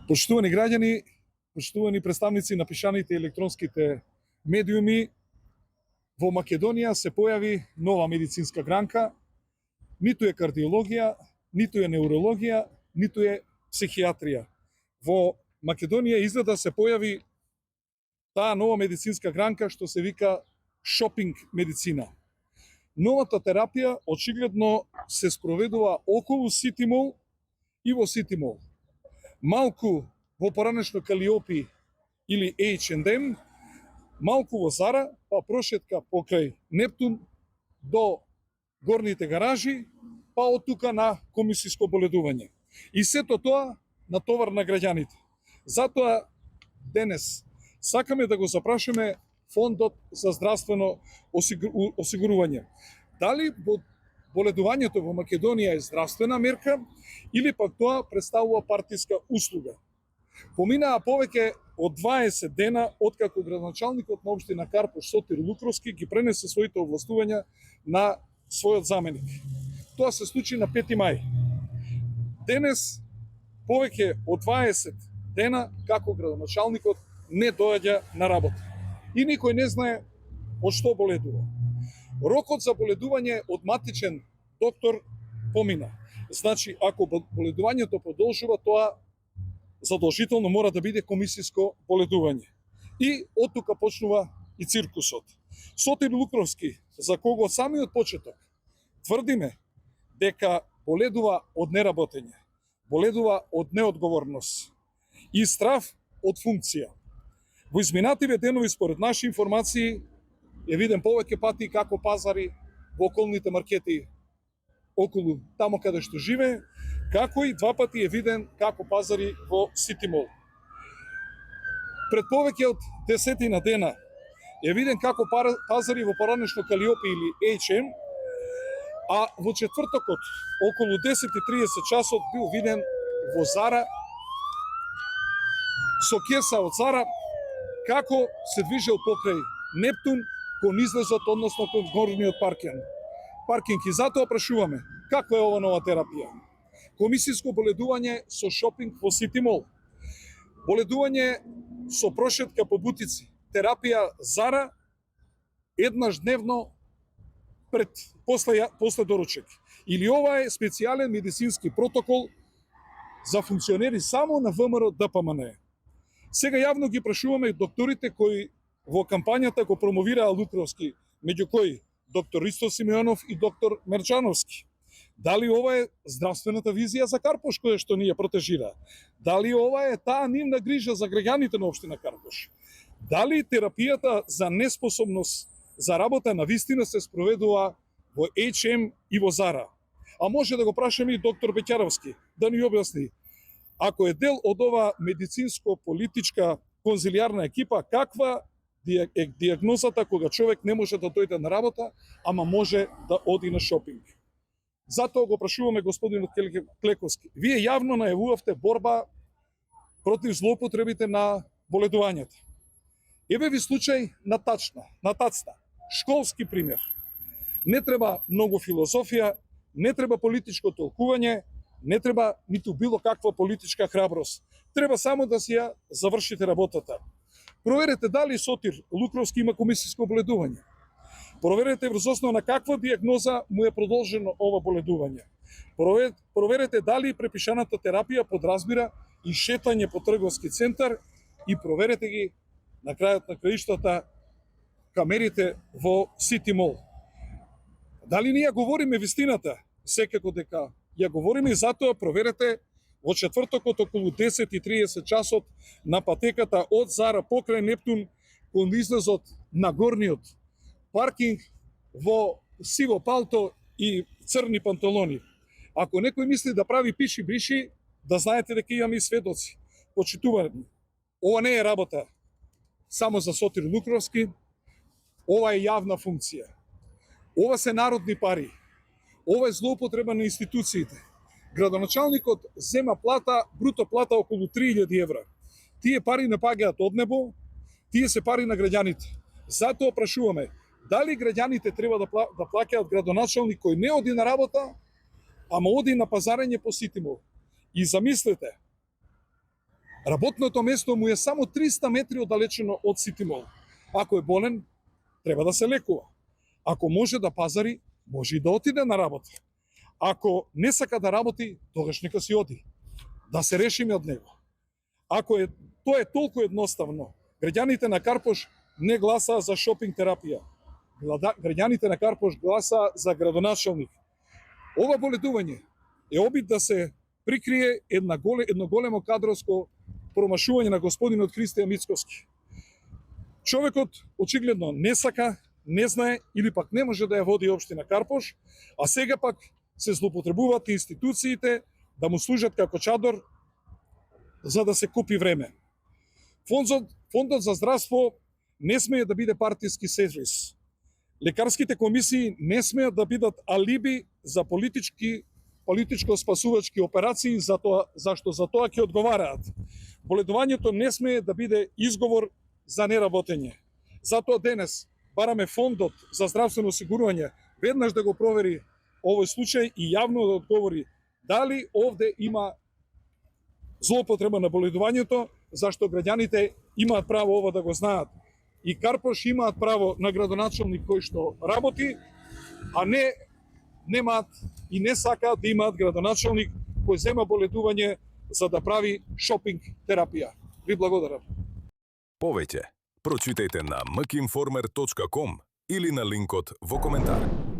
Почитувани граѓани, почитувани представници на пишаните и електронските медиуми, во Македонија се појави нова медицинска гранка, ниту е кардиологија, ниту е неурологија, ниту е психијатрија. Во Македонија изгледа се појави таа нова медицинска гранка што се вика шопинг медицина. Новата терапија очигледно се спроведува околу Ситимол и во Ситимол. Малку во поранешно Калиопи или H&M, малку во Зара, па прошетка покрај Нептун до горните гаражи, па од тука на комисиско боледување. И сето тоа на товар на граѓаните. Затоа денес сакаме да го запрашаме Фондот за здравствено осигурување. Дали боледувањето во Македонија е здравствена мерка или пак тоа представува партиска услуга? Поминаа повеќе од 20 дена откако градоначалникот на општина Карпош Сотир Лукровски ги пренесе своите овластувања на својот заменик. Тоа се случи на 5 мај. Денес повеќе од 20 дена како градоначалникот не доаѓа на работа. И никој не знае од што боледува. Рокот за боледување од матичен доктор помина. Значи, ако боледувањето продолжува, тоа задолжително мора да биде комисиско боледување. И од тука почнува и циркусот. Сотир Лукровски, за кого самиот почеток тврдиме дека боледува од неработење, боледува од неодговорност и страв од функција. Во изминативе денови, според наши информации, е виден повеќе пати како пазари во околните маркети околу тамо каде што живее, како и 2 пати е виден како пазари во Ситимол. Пред повеќе од 10 дена е виден како пазари во поранешно Калиопи или H&M, а во четвртокот околу 10:30 часот бил виден во Зара со кеса од Зара како се движел покрај Нептун кон излезот, односно кон горниот паркинг. И затоа прашуваме, каква е ова нова терапија? Комисиско боледување со шопинг во Ситимол, боледување со прошетка по бутици, терапија Зара еднаш дневно после доручек. Или ова е специјален медицински протокол за функционери само на ВМРО ДПМН. Сега јавно ги прашуваме докторите кои во кампањата го промовираа Лукровски, меѓу кои доктор Ристо Симеонов и доктор Мерџановски. Дали ова е здравствената визија за Карпош која што ние протежира? Дали ова е таа нивна грижа за граѓаните на општина Карпош? Дали терапијата за неспособност за работа на вистина се спроведува во H&M и во Зара? А може да го прашаме и доктор Беќаровски да ни објасни, ако е дел од ова медицинско-политичка конзилијарна екипа, каква е диагнозата кога човек не може да дојде на работа, ама може да оди на шопинг? Затоа го прашуваме господинот Клековски. Вие јавно најавувавте борба против злоупотребите на боледувањето. Еве ви случај на тацна, школски пример. Не треба многу филозофија, не треба политичко толкување, не треба ниту било каква политичка храброст. Треба само да си ја завршите работата. Проверете дали Сотир Лукровски има комисиско боледување. Проверете врз основа на каква диагноза му е продолжено ова боледување. Проверете дали препишаната терапија подразбира и шетање по трговски центар и проверете ги на крајот на краиштата камерите во Ситимол. Дали ние говориме вистината? Секако дека ја говориме, и затоа проверете во четвртокот околу 10:30 часот на патеката од Зара покрај Нептун кон излезот на горниот паркинг во сиво палто и црни панталони. Ако некој мисли да прави пиши-бриши, да знаете дека имаме и сведоци. Почитувани, ова не е работа само за Сотир Лукровски, ова е јавна функција. Ова се народни пари. Ова е злоупотреба на институциите. Градоначалникот зема плата, бруто плата околу 3000 евра. Тие пари не паѓаат од небо, тие се пари на граѓаните. Затоа прашуваме, дали граѓаните треба да плаќаат градоначалник кој не оди на работа, ама оди на пазарење по Ситимол? И замислете, Работното место му е само 300 метри оддалечено од Сити Мол. Ако е болен, треба да се лекува. Ако може да пазари, може и да отиде на работа. Ако не сака да работи, тогаш нека си оди. Да се решиме од него. Тоа е толку едноставно. Граѓаните на Карпош не гласаа за шопинг терапија. Граѓаните на Карпош гласаа за градоначалник. Ова боледување е обид да се прикрие едно големо кадровско промашување на господинот Христијан Мицковски. Човекот очигледно не сака, не знае или пак не може да ја води општина Карпош, а сега пак се злоупотребуваат институциите да му служат како чадор за да се купи време. Фондот за здравство не смее да биде партиски сервис. Лекарските комисии не смеат да бидат алиби за политичко-спасувачки операции, зашто за тоа ќе одговараат. Боледувањето не смее да биде изговор за неработење. Затоа денес бараме Фондот за здравствено осигурување веднаш да го провери овој случај и јавно да одговори дали овде има злоупотреба на боледувањето, зашто граѓаните имаат право ова да го знаат. И Карпош имаат право на градоначалник кој што работи, а немаат и не сакаат да имаат градоначалник кој зема боледување за да прави шопинг терапија. Ви благодарам. Повеќе прочитајте на mkinformer.com или на линкот во коментар.